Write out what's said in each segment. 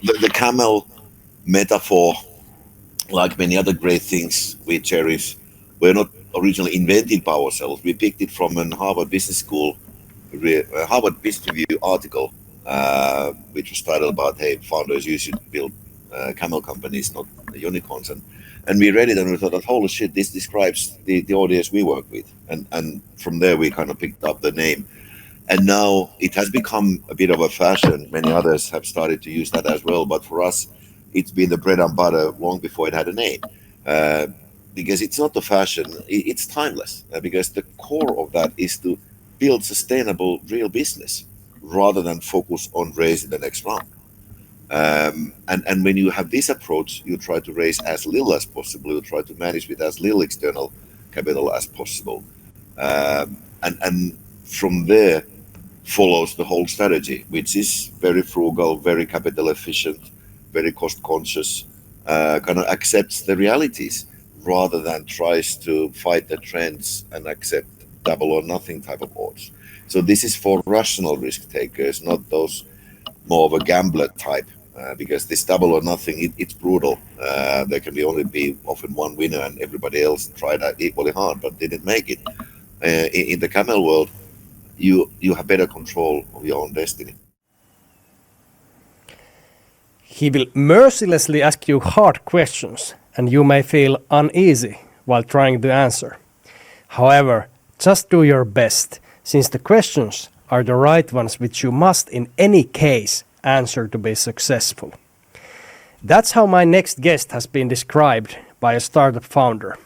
the camel metaphor, like many other great things we cherish, were not originally invented by ourselves. We picked it from a Harvard Business School, Harvard Business Review article, which was titled about, hey, founders, you should build camel companies, not unicorns. And we read it and we thought that, holy shit, this describes the audience we work with. And from there, we kind of picked up the name. And now it has become a bit of a fashion. Many others have started to use that as well. But for us, it's been the bread and butter long before it had a name. Because it's not the fashion, it's timeless. Because the core of that is to build sustainable real business rather than focus on raising the next round. And when you have this approach, you try to raise as little as possible. You try to manage with as little external capital as possible. And from there follows the whole strategy, which is very frugal, very capital efficient, very cost conscious, kind of accepts the realities rather than tries to fight the trends and accept double or nothing type of odds. So this is for rational risk takers, not those more of a gambler type, because this double or nothing, it's brutal. There can only be often one winner, and everybody else tried equally hard but didn't make it. In the camel world, you have better control of your own destiny. He will mercilessly ask you hard questions, and you may feel uneasy while trying to answer. However, just do your best, since the questions are the right ones which you must in any case answer to be successful. That's how my next guest has been described by a startup founder.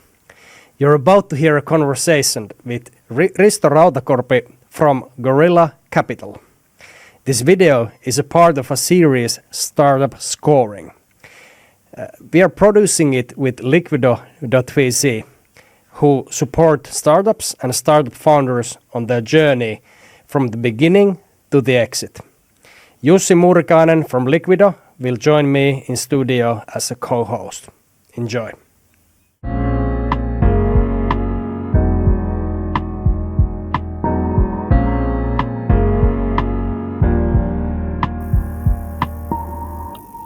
You're about to hear a conversation with Risto Rautakorpi from Gorilla Capital. This video is a part of a series, Startup Scoring. We are producing it with Liquido.vc, who support startups and startup founders on their journey from the beginning to the exit. Jussi Muurikainen from Liquido will join me in studio as a co-host. Enjoy.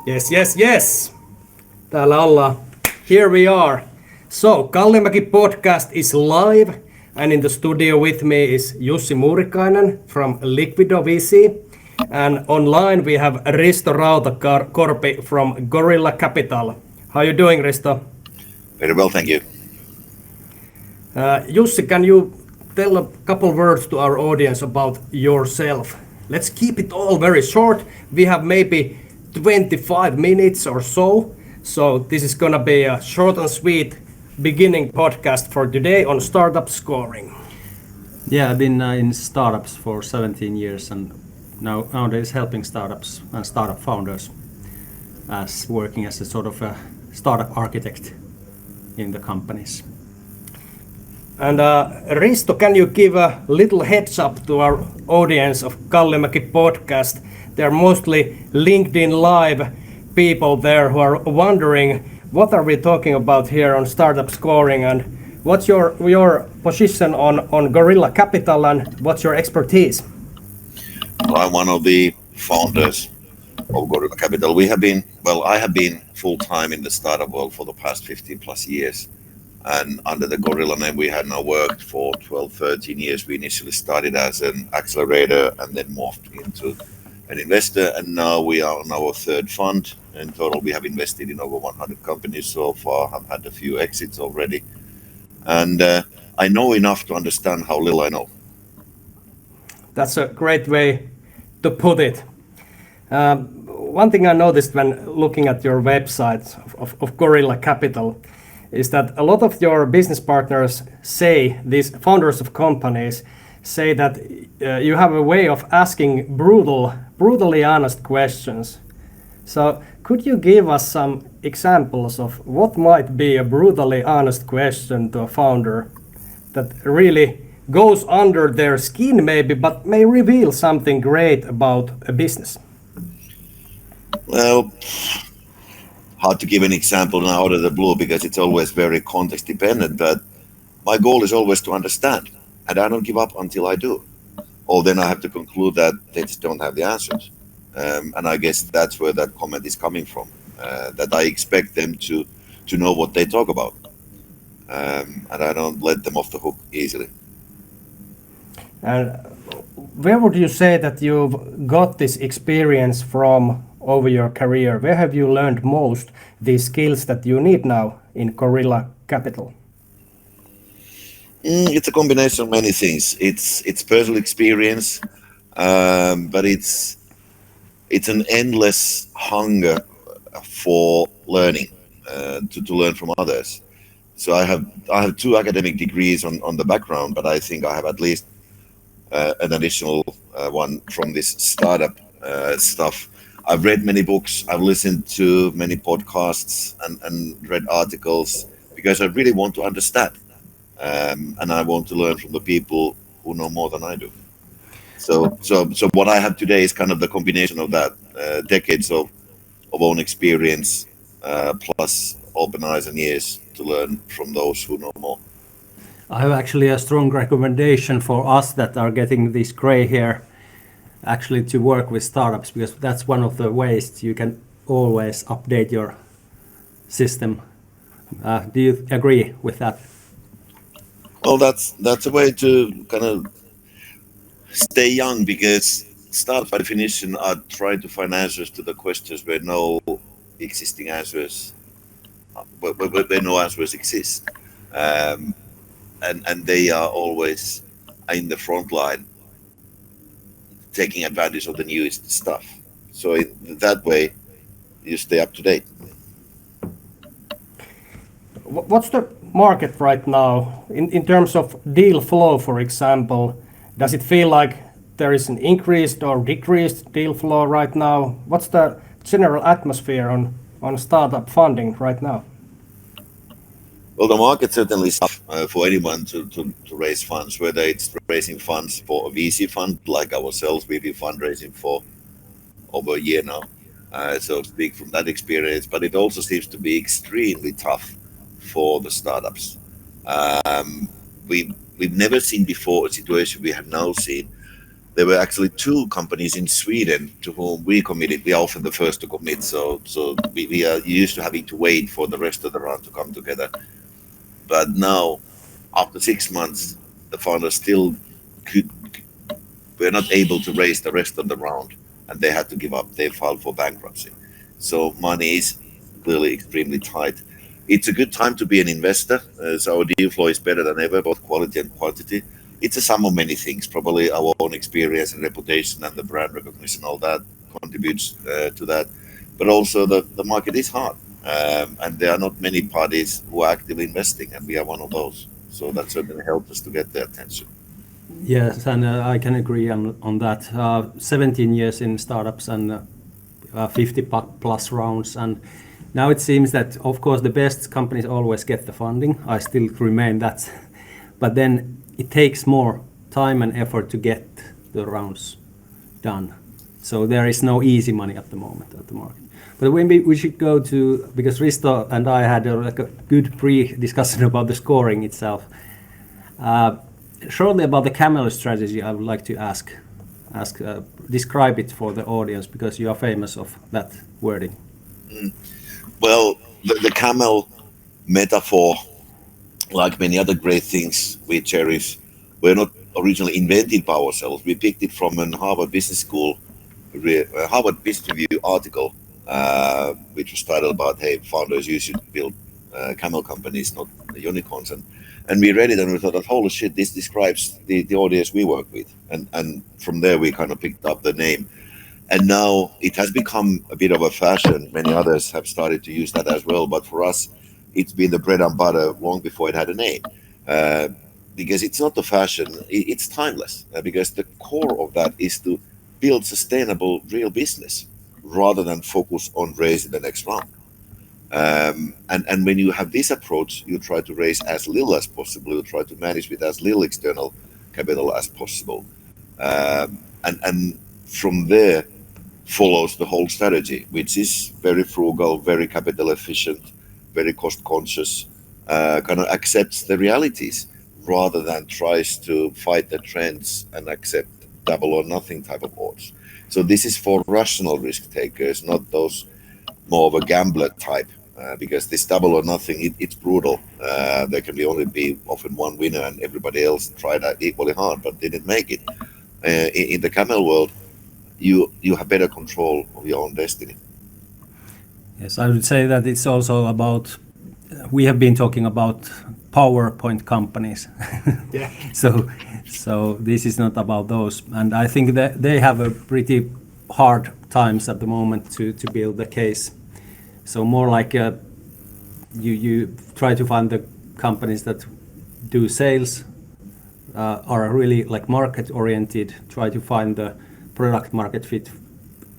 Yes. Täällä ollaan. Here we are. So, Kallimäki podcast is live, and in the studio with me is Jussi Muurikainen from Liquido VC, and online we have Risto Rautakorpi from Gorilla Capital. How are you doing, Risto? Very well, thank you. Jussi, can you tell a couple words to our audience about yourself? Let's keep it all very short. We have maybe 25 minutes or so. So this is gonna be a short and sweet beginning podcast for today on startup scoring. Yeah, I've been in startups for 17 years and nowadays helping startups and startup founders as working as a sort of a startup architect in the companies. And Risto, can you give a little heads up to our audience of Kallimäki podcast? They're mostly LinkedIn Live people there who are wondering what are we talking about here on startup scoring, and what's your position on Gorilla Capital, and what's your expertise? Well, I'm one of the founders of Gorilla Capital. I have been full-time in the startup world for the past 15 plus years. And under the Gorilla name, we had now worked for 12, 13 years. We initially started as an accelerator and then morphed into an investor. And now we are on our third fund. In total, we have invested in over 100 companies so far. I've had a few exits already. And I know enough to understand how little I know. That's a great way to put it. One thing I noticed when looking at your website of Gorilla Capital is that a lot of your business partners say, these founders of companies, say that you have a way of asking brutally honest questions. So could you give us some examples of what might be a brutally honest question to a founder that really goes under their skin maybe, but may reveal something great about a business? Well, hard to give an example now out of the blue because it's always very context dependent, but my goal is always to understand, and I don't give up until I do. Or then I have to conclude that they just don't have the answers. And I guess that's where that comment is coming from. That I expect them to know what they talk about, and I don't let them off the hook easily. And where would you say that you've got this experience from over your career? Where have you learned most these skills that you need now in Gorilla Capital? It's a combination of many things. It's personal experience, but it's an endless hunger for learning, to learn from others. So I have two academic degrees on the background, but I think I have at least an additional one from this startup stuff. I've read many books. I've listened to many podcasts and read articles because I really want to understand, and I want to learn from the people who know more than I do. So what I have today is kind of the combination of that, decades of own experience, plus open eyes and ears to learn from those who know more. I have actually a strong recommendation for us that are getting this gray hair actually to work with startups, because that's one of the ways you can always update your system. Do you agree with that? Well, that's a way to kind of stay young because startups, by definition, are trying to find answers to the questions where no existing answers, where no answers exist, um, and they are always in the front line, taking advantage of the newest stuff. So in that way, you stay up to date. What's the market right now in terms of deal flow, for example? Does it feel like there is an increased or decreased deal flow right now? What's the general atmosphere on startup funding right now? Well, the market certainly is tough for anyone to raise funds, whether it's raising funds for a VC fund like ourselves. We've been fundraising for over a year now. So speak from that experience, but it also seems to be extremely tough for the startups. Um, we've never seen before a situation we have now seen. There were actually two companies in Sweden to whom we committed. We are often the first to commit, so we are used to having to wait for the rest of the round to come together. But now, after 6 months, the founders still could were not able to raise the rest of the round, and they had to give up. They filed for bankruptcy. So money is clearly extremely tight. It's a good time to be an investor. So our deal flow is better than ever, both quality and quantity. It's a sum of many things. Probably our own experience and reputation and the brand recognition, all that contributes to that. But also the market is hard, and there are not many parties who are actively investing, and we are one of those. So that certainly helped us to get their attention. Yes, and I can agree on that. 17 years in startups and 50 plus rounds, and now it seems that, of course, the best companies always get the funding. I still remain that, but then it takes more time and effort to get the rounds done. So there is no easy money at the moment at the market. But maybe we should go to, because Risto and I had like a good pre-discussion about the scoring itself. Shortly about the Camel strategy, I would like to ask, describe it for the audience, because you are famous of that wording. Well, the camel metaphor, like many other great things we cherish, were not originally invented by ourselves. We picked it from a Harvard Business School, Harvard Business Review article, which was titled about, hey, founders, you should build camel companies, not unicorns. And we read it and we thought that, holy shit, this describes the audience we work with. And from there, we kind of picked up the name. And now it has become a bit of a fashion. Many others have started to use that as well. But for us, it's been the bread and butter long before it had a name. Uh, because it's not the fashion, it's timeless. Because the core of that is to build sustainable real business rather than focus on raising the next round. And when you have this approach, you try to raise as little as possible. You try to manage with as little external capital as possible. And from there follows the whole strategy, which is very frugal, very capital efficient, very cost conscious, kind of accepts the realities rather than tries to fight the trends and accept double or nothing type of odds. So this is for rational risk takers, not those more of a gambler type. Because this double or nothing, it's brutal. There can be only be often one winner, and everybody else tried that equally hard but didn't make it. In the camel world, you have better control of your own destiny. Yes, I would say that it's also about, we have been talking about PowerPoint companies. Yeah. So this is not about those. And I think that they have a pretty hard times at the moment to build the case. So more like you try to find the companies that do sales, are really like market oriented, try to find the product market fit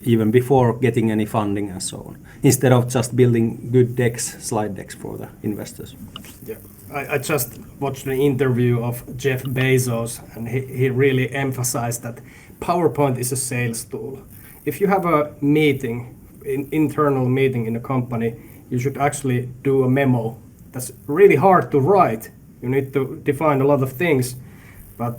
even before getting any funding and so on, instead of just building good decks, slide decks for the investors. Yeah. I just watched an interview of Jeff Bezos, and he really emphasized that PowerPoint is a sales tool. If you have a meeting, internal meeting in a company, you should actually do a memo. That's really hard to write. You need to define a lot of things, but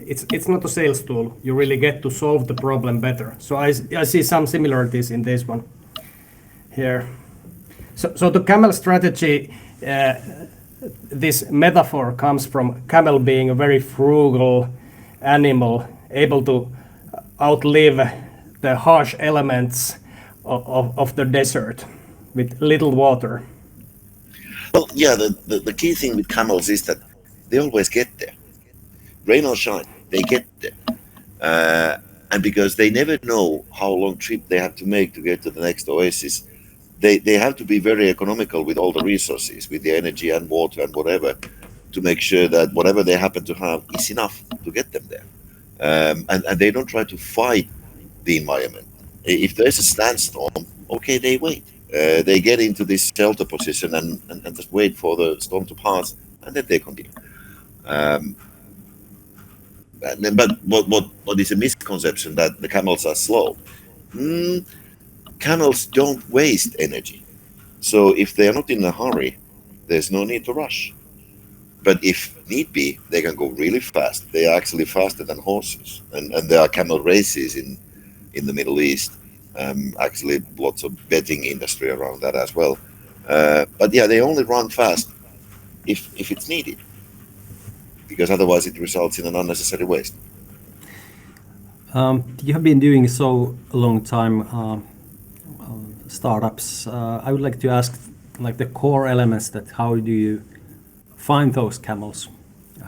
it's not a sales tool. You really get to solve the problem better. So I see some similarities in this one here. So the camel strategy, this metaphor comes from camel being a very frugal animal, able to outlive the harsh elements of the desert with little water. Well, yeah, the key thing with camels is that they always get there. Rain or shine, they get there. And because they never know how long trip they have to make to get to the next oasis, they have to be very economical with all the resources, with the energy and water and whatever, to make sure that whatever they happen to have is enough to get them there. And they don't try to fight the environment. If there's a sandstorm, okay, they wait. They get into this shelter position and just wait for the storm to pass, and then they continue. Um, but what is a misconception that the camels are slow? Mm, Camels don't waste energy. So if they are not in a hurry, there's no need to rush. But if need be, they can go really fast. They are actually faster than horses. And there are camel races in the Middle East. Actually, lots of betting industry around that as well. But yeah, they only run fast if it's needed, because otherwise it results in an unnecessary waste. You have been doing so a long time, startups. I would like to ask, like the core elements, that how do you find those camels?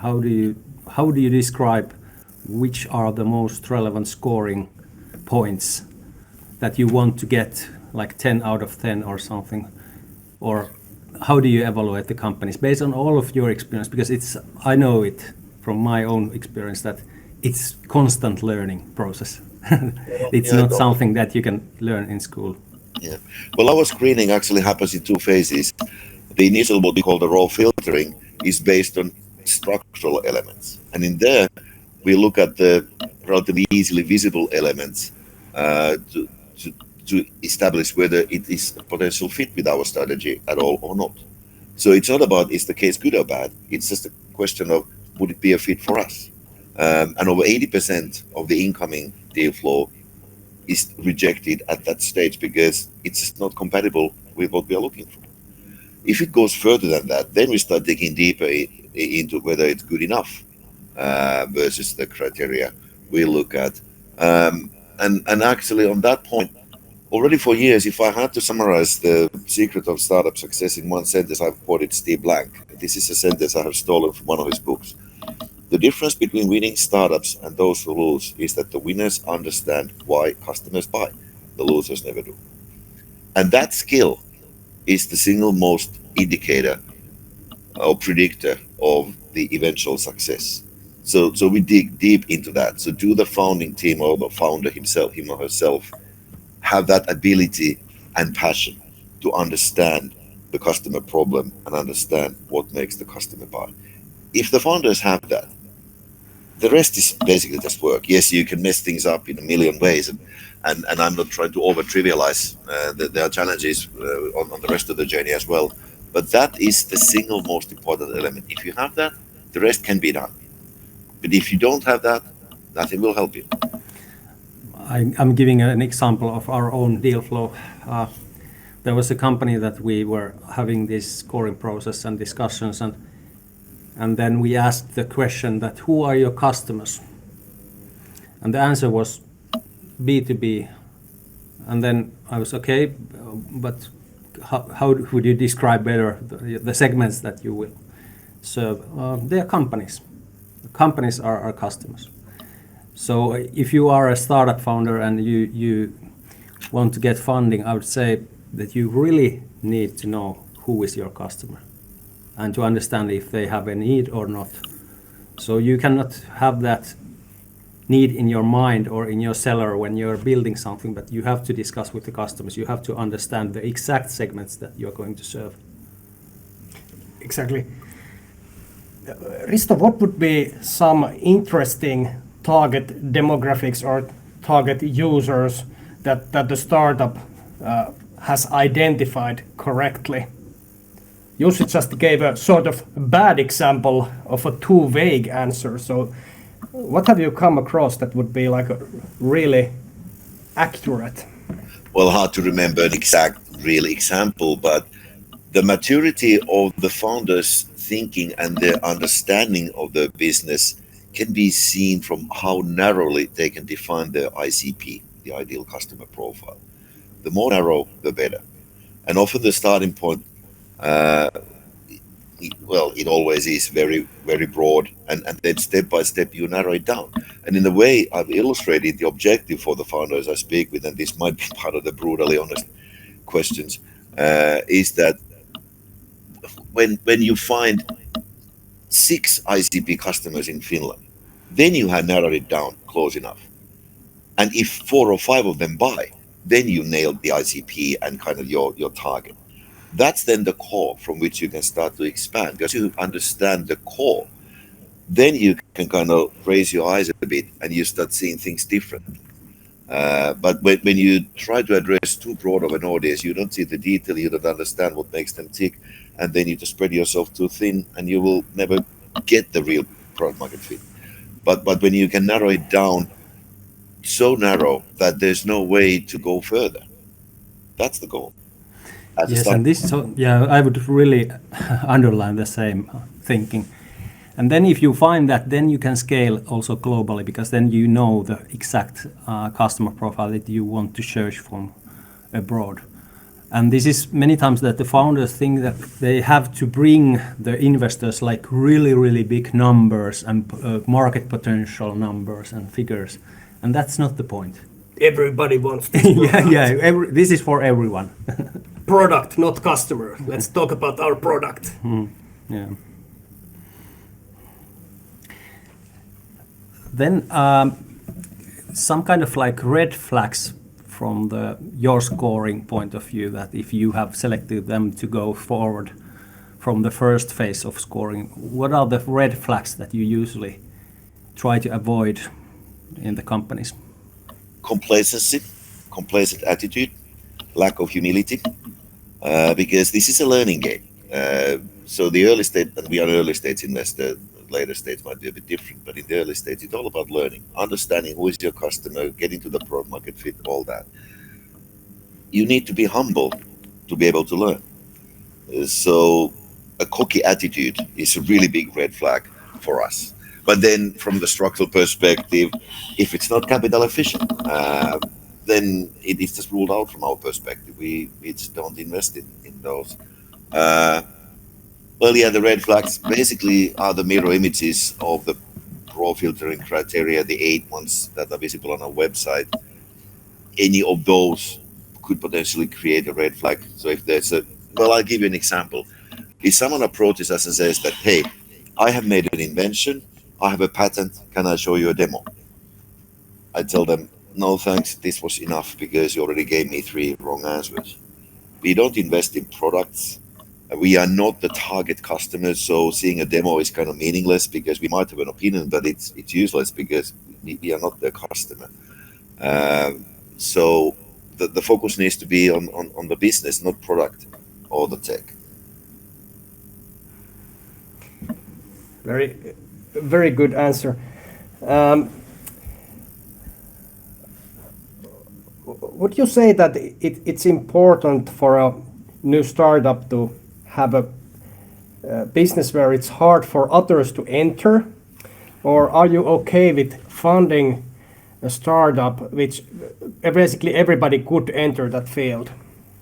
How do you describe which are the most relevant scoring points that you want to get, like 10 out of 10 or something? Or how do you evaluate the companies based on all of your experience? Because I know it from my own experience that it's constant learning process. It's Yeah, not something that you can learn in school. Yeah. Well, our screening actually happens in two phases. The initial, what we call the raw filtering, is based on structural elements. And in there, we look at the relatively easily visible elements to establish whether it is a potential fit with our strategy at all or not. So it's not about is the case good or bad. It's just a question of would it be a fit for us? And over 80% of the incoming deal flow is rejected at that stage because it's just not compatible with what we are looking for. If it goes further than that, then we start digging deeper into whether it's good enough versus the criteria we look at. And actually, on that point, already for years, if I had to summarize the secret of startup success in one sentence, I've quoted Steve Blank. This is a sentence I have stolen from one of his books. The difference between winning startups and those who lose is that the winners understand why customers buy. The losers never do. And that skill is the single most indicator or predictor of the eventual success. So we dig deep into that. So do the founding team or the founder himself, him or herself, have that ability and passion to understand the customer problem and understand what makes the customer buy. If the founders have that, the rest is basically just work. Yes, you can mess things up in a million ways, and I'm not trying to over trivialize that there are challenges on the rest of the journey as well. But that is the single most important element. If you have that, the rest can be done. But if you don't have that, nothing will help you. I'm giving an example of our own deal flow. There was a company that we were having this scoring process and discussions, and then we asked the question that who are your customers? And the answer was B2B. And then I was okay, but how would you describe better the segments that you will serve? They are companies. Companies are our customers. So if you are a startup founder and you want to get funding, I would say that you really need to know who is your customer and to understand if they have a need or not. So you cannot have that need in your mind or in your cellar when you're building something, but you have to discuss with the customers. You have to understand the exact segments that you're going to serve. Exactly. Risto, what would be some interesting target demographics or target users that the startup has identified correctly? Jussi just gave a sort of bad example of a too vague answer. So what have you come across that would be like a really accurate? Well, hard to remember an exact real example, but the maturity of the founders' thinking and their understanding of the business can be seen from how narrowly they can define their ICP, the ideal customer profile. The more narrow, the better. And often the starting point, uh, well, it always is very, very broad, and then step by step you narrow it down. And in the way I've illustrated the objective for the founders I speak with, and this might be part of the brutally honest questions, is that when you find 6 ICP customers in Finland, then you have narrowed it down close enough. And if 4 or 5 of them buy, then you nailed the ICP and kind of your target. That's then the core from which you can start to expand. Because you understand the core, then you can kind of raise your eyes a bit and you start seeing things different. But when you try to address too broad of an audience, you don't see the detail, you don't understand what makes them tick, and then you just spread yourself too thin and you will never get the real product market fit. But when you can narrow it down so narrow that there's no way to go further, that's the goal. As a Yes, start. and this, so yeah, I would really underline the same thinking. And then if you find that, then you can scale also globally, because then you know the exact customer profile that you want to search from abroad. And this is many times that the founders think that they have to bring the investors like really, really big numbers and market potential numbers and figures. And that's not the point. Everybody wants this This is for everyone. product, not customer. Let's talk about our product. Yeah. Then some kind of like red flags from your scoring point of view, that if you have selected them to go forward from the first phase of scoring, what are the red flags that you usually try to avoid in the companies? Complacency, complacent attitude, lack of humility, because this is a learning game. So the early stage, and we are an early stage investor, later stage might be a bit different, but in the early stage, it's all about learning, understanding who is your customer, getting to the product market fit, all that. You need to be humble to be able to learn. So a cocky attitude is a really big red flag for us. But then from the structural perspective, if it's not capital efficient, then it is just ruled out from our perspective. We just don't invest in those. Well, yeah, the red flags basically are the mirror images of the pro filtering criteria, the 8 ones that are visible on our website. Any of those could potentially create a red flag. So if there's well, I'll give you an example. If someone approaches us and says that, hey, I have made an invention, I have a patent, can I show you a demo? I tell them, no thanks, this was enough because you already gave me 3 wrong answers. We don't invest in products. We are not the target customers, so seeing a demo is kind of meaningless because we might have an opinion, but it's useless because we are not their customer. So the focus needs to be on the business, not product or the tech. Very good answer. would you say that it's important for a new startup to have a business where it's hard for others to enter? Or are you okay with funding a startup which basically everybody could enter that field?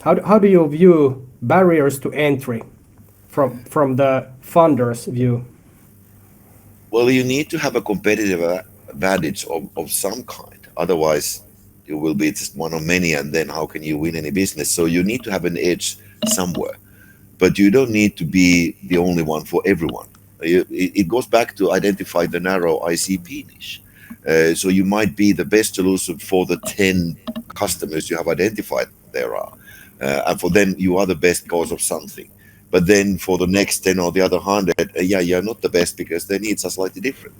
How do you view barriers to entry from the funders' view? Well, you need to have a competitive advantage of some kind. Otherwise, you will be just one of many, and then how can you win any business? So you need to have an edge somewhere, but you don't need to be the only one for everyone. It goes back to identify the narrow ICP niche. So you might be the best solution for the 10 customers you have identified there are. And for them, you are the best cause of something. But then for the next 10 or the other 100, yeah, you're not the best because their needs are slightly different.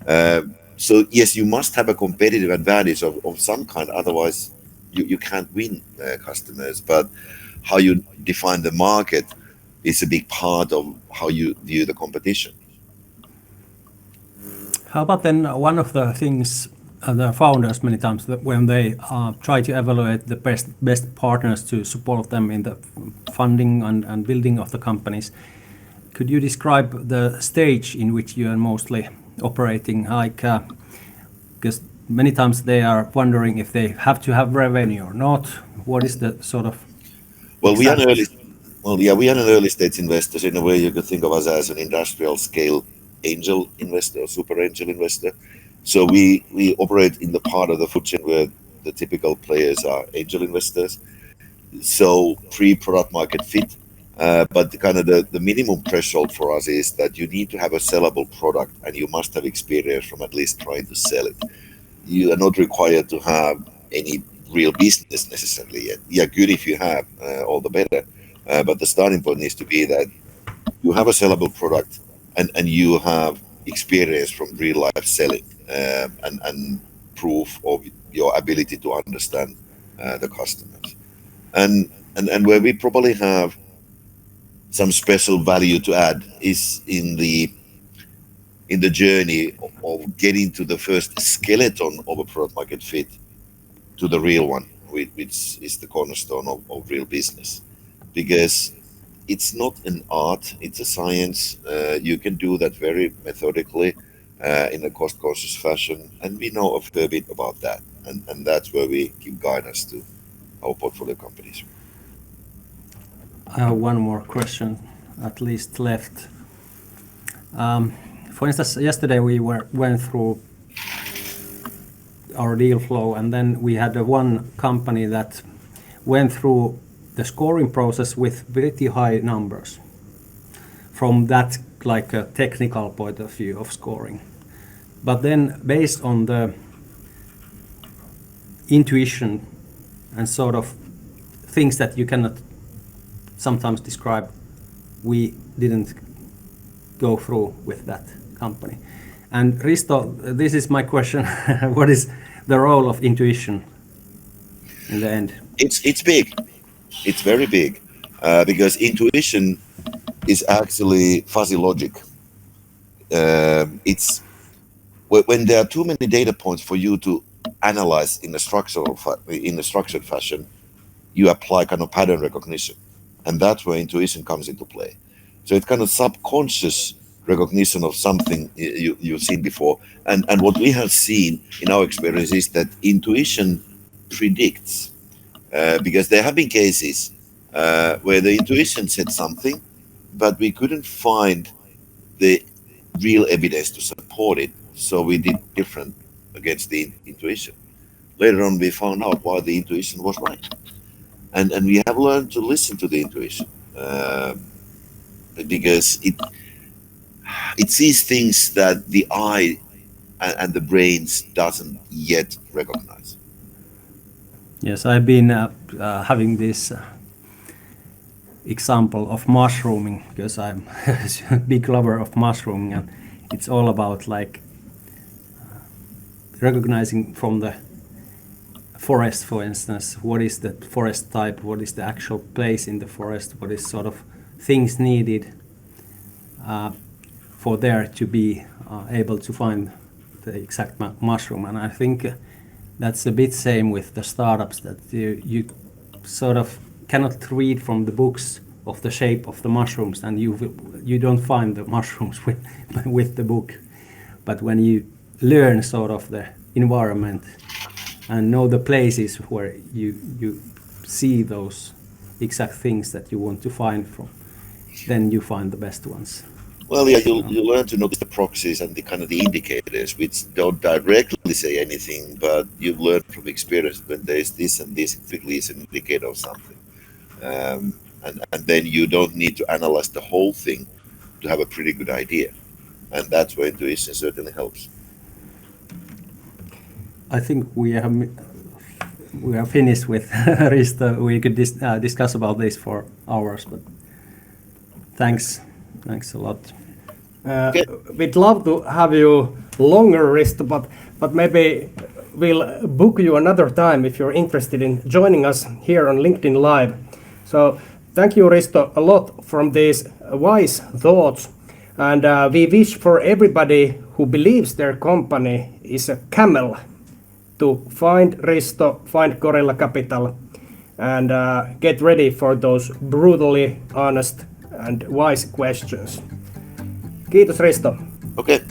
Uh, so yes, you must have a competitive advantage of some kind. Otherwise, you can't win customers. But how you define the market is a big part of how you view the competition. How about then one of the things the founders many times when they try to evaluate the best partners to support them in the funding and building of the companies, could you describe the stage in which you are mostly operating? Like, because many times they are wondering if they have to have revenue or not. What is the sort of Well, we are an exact- early, well, yeah, we are an early stage investors. In a way, you could think of us as an industrial scale angel investor, or super angel investor. So we operate in the part of the food chain where the typical players are angel investors. So pre-product market fit. But the minimum threshold for us is that you need to have a sellable product and you must have experience from at least trying to sell it. You are not required to have any real business necessarily yet. Yeah, good if you have, all the better. But the starting point needs to be that you have a sellable product and you have experience from real life selling, and proof of your ability to understand the customers. And where we probably have some special value to add is in the journey of getting to the first skeleton of a product market fit to the real one, which is the cornerstone of real business. Because it's not an art, it's a science. You can do that very methodically, in a cost conscious fashion. And we know a fair bit about that. And that's where we give guidance to our portfolio companies. I have one more question at least left. For instance, yesterday we went through our deal flow, and then we had one company that went through the scoring process with pretty high numbers from that like a technical point of view of scoring. But then based on the intuition and sort of things that you cannot sometimes describe, we didn't go through with that company. And Risto, this is my question. What is the role of intuition in the end? It's big. It's very big, because intuition is actually fuzzy logic. It's when there are too many data points for you to analyze in a structured fashion, you apply kind of pattern recognition, and that's where intuition comes into play. So it's kind of subconscious recognition of something you've seen before, and what we have seen in our experience is that intuition predicts, because there have been cases where the intuition said something, but we couldn't find the real evidence to support it, so we did different against the intuition. Later on, we found out why the intuition was right, and we have learned to listen to the intuition, because it sees things that the eye and the brains doesn't yet recognize. Yes, I've been having this example of mushrooming because I'm a big lover of mushrooming, and it's all about like recognizing from the forest, for instance, what is the forest type, what is the actual place in the forest, what is sort of things needed for there to be able to find the exact mushroom. And I think that's a bit same with the startups, that you sort of cannot read from the books of the shape of the mushrooms, and you don't find the mushrooms with the book. But when you learn sort of the environment and know the places where you see those exact things that you want to find from, then you find the best ones. Well, yeah, you learn to notice the proxies and the kind of the indicators, which don't directly say anything, but you learn from experience when there's this and this typically is an indicator of something. And then you don't need to analyze the whole thing to have a pretty good idea. And that's where intuition certainly helps. I think we are finished with Risto. We could discuss about this for hours, but thanks a lot. Okay. We'd love to have you longer, Risto, but maybe we'll book you another time if you're interested in joining us here on LinkedIn Live. So thank you, Risto, a lot from these wise thoughts. And we wish for everybody who believes their company is a camel to find Risto, find Gorilla Capital, and get ready for those brutally honest and wise questions. Kiitos, Risto. Okay.